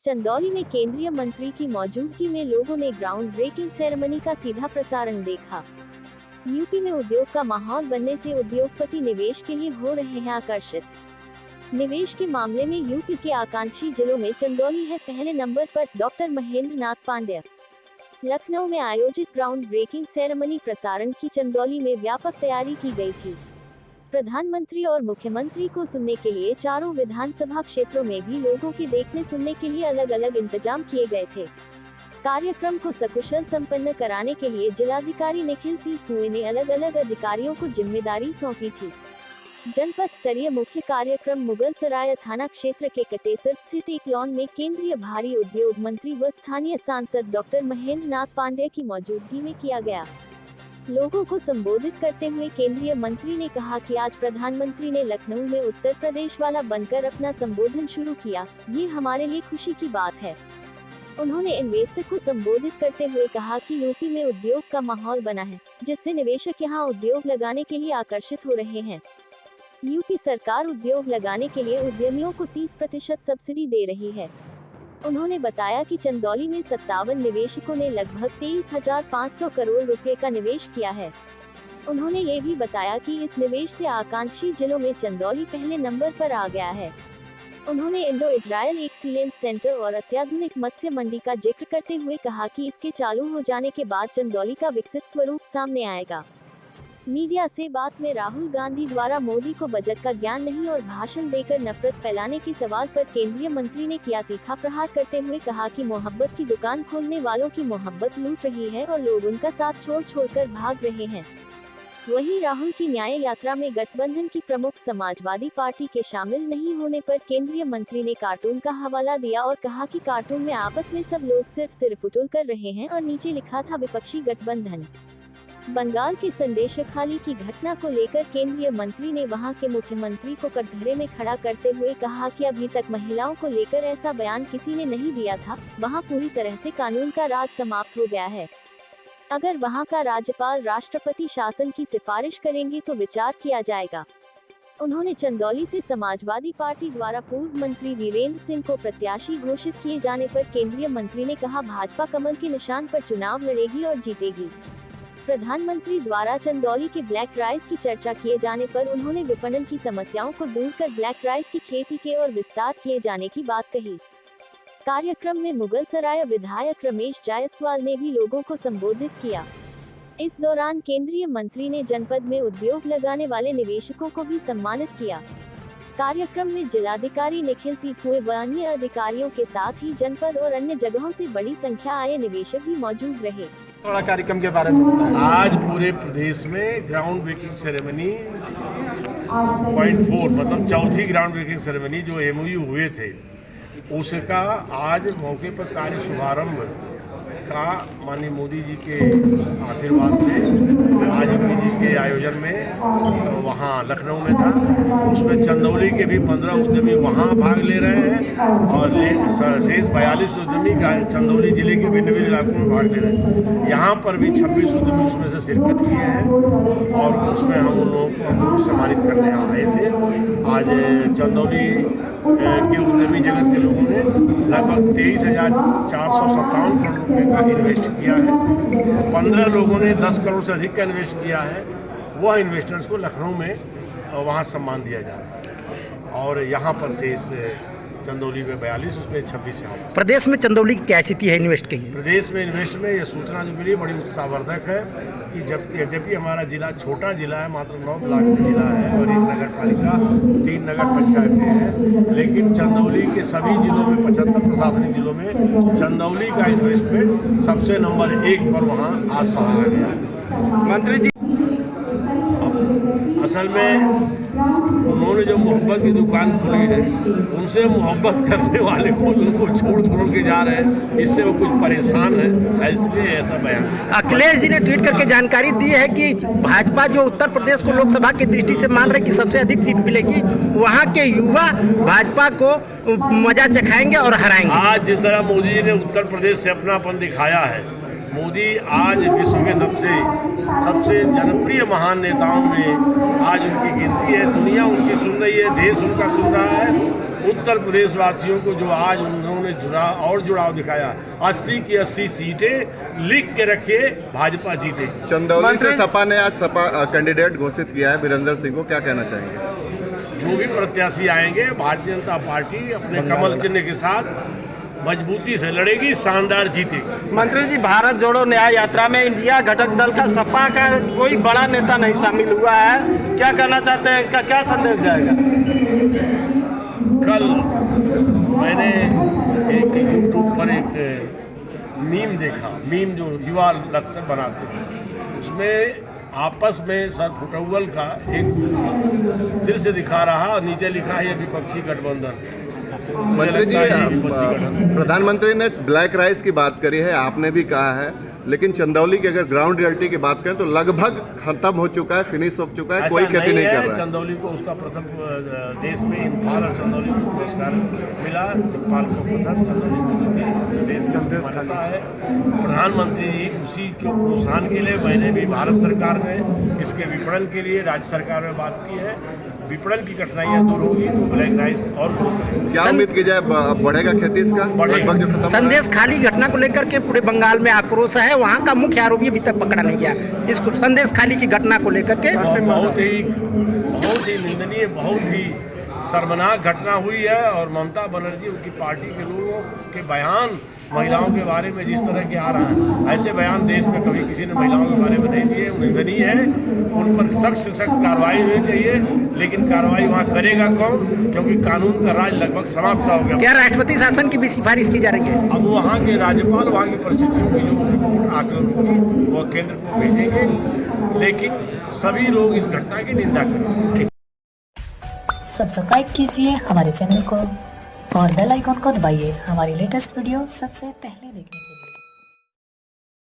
चंदौली में केंद्रीय मंत्री की मौजूदगी में लोगों ने ग्राउंड ब्रेकिंग सेरेमनी का सीधा प्रसारण देखा। यूपी में उद्योग का माहौल बनने से उद्योगपति निवेश के लिए हो रहे हैं आकर्षित। निवेश के मामले में यूपी के आकांक्षी जिलों में चंदौली है पहले नंबर पर। डॉक्टर महेंद्र नाथ पांडेय। लखनऊ में आयोजित ग्राउंड ब्रेकिंग सेरेमनी प्रसारण की चंदौली में व्यापक तैयारी की गई थी। प्रधानमंत्री और मुख्यमंत्री को सुनने के लिए चारों विधानसभा क्षेत्रों में भी लोगों के देखने सुनने के लिए अलग अलग इंतजाम किए गए थे। कार्यक्रम को सकुशल संपन्न कराने के लिए जिलाधिकारी निखिल तिलफुए ने अलग अलग अधिकारियों को जिम्मेदारी सौंपी थी। जनपद स्तरीय मुख्य कार्यक्रम मुगलसराय थाना क्षेत्र के कटेसर स्थित एक लॉन में केंद्रीय भारी उद्योग मंत्री व स्थानीय सांसद डॉक्टर महेंद्र नाथ पांडेय की मौजूदगी में किया गया। लोगों को संबोधित करते हुए केंद्रीय मंत्री ने कहा कि आज प्रधानमंत्री ने लखनऊ में उत्तर प्रदेश वाला बनकर अपना संबोधन शुरू किया, ये हमारे लिए खुशी की बात है। उन्होंने इन्वेस्टर को संबोधित करते हुए कहा कि यूपी में उद्योग का माहौल बना है, जिससे निवेशक यहां उद्योग लगाने के लिए आकर्षित हो रहे हैं। यूपी सरकार उद्योग लगाने के लिए उद्यमियों को 30% सब्सिडी दे रही है। उन्होंने बताया कि चंदौली में 57 निवेशकों ने लगभग 23,500 करोड़ रुपए का निवेश किया है। उन्होंने ये भी बताया कि इस निवेश से आकांक्षी जिलों में चंदौली पहले नंबर पर आ गया है। उन्होंने इंडो इजरायल एक्सीलेंस सेंटर और अत्याधुनिक मत्स्य मंडी का जिक्र करते हुए कहा कि इसके चालू हो जाने के बाद चंदौली का विकसित स्वरूप सामने आएगा। मीडिया से बात में राहुल गांधी द्वारा मोदी को बजट का ज्ञान नहीं और भाषण देकर नफरत फैलाने के सवाल पर केंद्रीय मंत्री ने किया तीखा प्रहार करते हुए कहा कि मोहब्बत की दुकान खोलने वालों की मोहब्बत लूट रही है और लोग उनका साथ छोड़कर भाग रहे हैं। वहीं राहुल की न्याय यात्रा में गठबंधन की प्रमुख समाजवादी पार्टी के शामिल नहीं होने पर केंद्रीय मंत्री ने कार्टून का हवाला दिया और कहा कि कार्टून में आपस में सब लोग सिर्फ उठुल कर रहे हैं और नीचे लिखा था विपक्षी गठबंधन। बंगाल के संदेशखाली की घटना को लेकर केंद्रीय मंत्री ने वहां के मुख्यमंत्री को कटघरे में खड़ा करते हुए कहा कि अभी तक महिलाओं को लेकर ऐसा बयान किसी ने नहीं दिया था। वहां पूरी तरह से कानून का राज समाप्त हो गया है। अगर वहां का राज्यपाल राष्ट्रपति शासन की सिफारिश करेंगे तो विचार किया जाएगा। उन्होंने चंदौली से समाजवादी पार्टी द्वारा पूर्व मंत्री वीरेंद्र सिंह को प्रत्याशी घोषित किए जाने पर केंद्रीय मंत्री ने कहा भाजपा कमल के निशान पर चुनाव लड़ेगी और जीतेगी। प्रधानमंत्री द्वारा चंदौली के ब्लैक राइस की चर्चा किए जाने पर उन्होंने विपणन की समस्याओं को दूर कर ब्लैक राइस की खेती के और विस्तार किए जाने की बात कही। कार्यक्रम में मुगलसराय विधायक रमेश जायसवाल ने भी लोगों को संबोधित किया। इस दौरान केंद्रीय मंत्री ने जनपद में उद्योग लगाने वाले निवेशकों को भी सम्मानित किया। कार्यक्रम में जिलाधिकारी निखिल तिलफुए व अन्य अधिकारियों के साथ ही जनपद और अन्य जगहों से बड़ी संख्या आए निवेशक भी मौजूद रहे। थोड़ा कार्यक्रम के बारे में बताएं। आज पूरे प्रदेश में ग्राउंड ब्रेकिंग सेरेमनी 0.4 मतलब चौथी ग्राउंड ब्रेकिंग सेरेमनी जो MOU हुए थे उसका आज मौके पर कार्य शुभारंभ का माननीय मोदी जी के आशीर्वाद से आज योगी जी के आयोजन में वहाँ लखनऊ में था। उसमें चंदौली के भी 15 उद्यमी वहाँ भाग ले रहे हैं और शेष 42 उद्यमी चंदौली जिले के भिन्न भिन्न इलाकों में भाग ले रहे हैं। यहाँ पर भी 26 उद्यमी उसमें से शिरकत किए हैं और उसमें हम उन लोगों को सम्मानित करने आए थे। आज चंदौली के उद्यमी जगत के लोगों ने लगभग 23,457 करोड़ रुपये का इन्वेस्ट किया है। 15 लोगों ने 10 करोड़ से अधिक का इन्वेस्ट किया है। वह इन्वेस्टर्स को लखनऊ में वहाँ सम्मान दिया जा रहा है और यहाँ पर शेष चंदौली में 42 उसमें 26 है। प्रदेश में चंदौली की क्या स्थिति है इन्वेस्ट की? प्रदेश में इन्वेस्ट में ये सूचना जो मिली बड़ी उत्साहवर्धक है कि जब यद्यपि हमारा जिला छोटा जिला है, मात्र 9 ब्लॉक का जिला है और 1 नगर पालिका 3 नगर पंचायतें हैं, लेकिन चंदौली के सभी जिलों में 75 प्रशासनिक जिलों में चंदौली का इन्वेस्टमेंट सबसे नंबर 1 पर वहाँ आज सराहा गया। मंत्री जी असल में उन्होंने जो मोहब्बत की दुकान खोली है उनसे मोहब्बत करने वाले खुद उनको छोड़ के जा रहे हैं, इससे वो कुछ परेशान है, इसलिए ऐसा बयान। अखिलेश जी ने ट्वीट करके जानकारी दी है कि भाजपा जो उत्तर प्रदेश को लोकसभा की दृष्टि से मान रहे कि सबसे अधिक सीट मिलेगी, वहाँ के युवा भाजपा को मजा चखाएंगे और हराएंगे। आज जिस तरह मोदी जी ने उत्तर प्रदेश से अपनापन दिखाया है मोदी आज विश्व के सबसे जनप्रिय महान नेताओं में आज उनकी गिनती है। दुनिया उनकी सुन रही है, देश उनका सुन रहा है। उत्तर प्रदेश वासियों को जो आज उन्होंने जुड़ाव दिखाया, 80 की 80 सीटें लिख के रखिए, भाजपा जीते। चंदौली से सपा ने आज कैंडिडेट घोषित किया है वीरेंद्र सिंह को, क्या कहना चाहेंगे? जो भी प्रत्याशी आएंगे, भारतीय जनता पार्टी अपने कमल चिन्ह के साथ मजबूती से लड़ेगी, शानदार जीतेगी। मंत्री जी, भारत जोड़ो न्याय यात्रा में इंडिया घटक दल का सपा का कोई बड़ा नेता नहीं शामिल हुआ है, क्या कहना चाहते हैं, इसका क्या संदेश जाएगा? कल मैंने एक यूट्यूब पर एक मीम देखा, मीम जो युवा लक्ष्य बनाते हैं, उसमें आपस में सर फुटौल का एक दृश्य दिखा रहा, नीचे लिखा है ये विपक्षी गठबंधन। मंत्री जी, प्रधानमंत्री ने ब्लैक राइस की बात करी है, आपने भी कहा है, लेकिन चंदौली की अगर ग्राउंड रियलिटी की बात करें तो लगभग खत्म हो चुका है, फिनिश हो चुका है, कोई खेती नहीं कर रहा है। चंदौली को उसका प्रथम देश में इम्फाल और चंदौली को पुरस्कार मिला, इम्फाल को प्रथम, चंदौली को द्वितीय देश संदेश खाता है। प्रधानमंत्री जी उसी को प्रोत्साहन के लिए मैंने भी भारत सरकार में इसके विपणन के लिए राज्य सरकार में बात की है। विपणन की कठिनाइयां दूर होगी तो ब्लैक राइस और ग्रो करेगी। क्या उम्मीद की जाए, बढ़ेगा खेती इसका? लगभग जो खत्म। संदेश खाली घटना को लेकर के पूरे बंगाल में आक्रोश है, वहाँ का मुख्य आरोपी अभी तक पकड़ा नहीं गया। इसको संदेश खाली की घटना को लेकर के बहुत ही निंदनीय, बहुत ही शर्मनाक घटना हुई है। और ममता बनर्जी, उनकी पार्टी के लोगों के बयान महिलाओं के बारे में जिस तरह के आ रहा है, ऐसे बयान देश में कभी किसी ने महिलाओं के बारे में नहीं दिए, निंदनीय है। उन पर सख्त कार्रवाई होनी चाहिए, लेकिन कार्रवाई वहाँ करेगा कौन, क्योंकि कानून का राज लगभग समाप्त सा हो गया। क्या राष्ट्रपति शासन की भी सिफारिश की जा रही है? अब वहाँ के राज्यपाल वहाँ की परिस्थितियों की जो रिपोर्ट आकलन होगी वो केंद्र को भेजेंगे, लेकिन सभी लोग इस घटना की निंदा करेंगे। सब्सक्राइब कीजिए हमारे चैनल को और बेल आइकॉन को दबाइए हमारी लेटेस्ट वीडियो सबसे पहले देखने के लिए।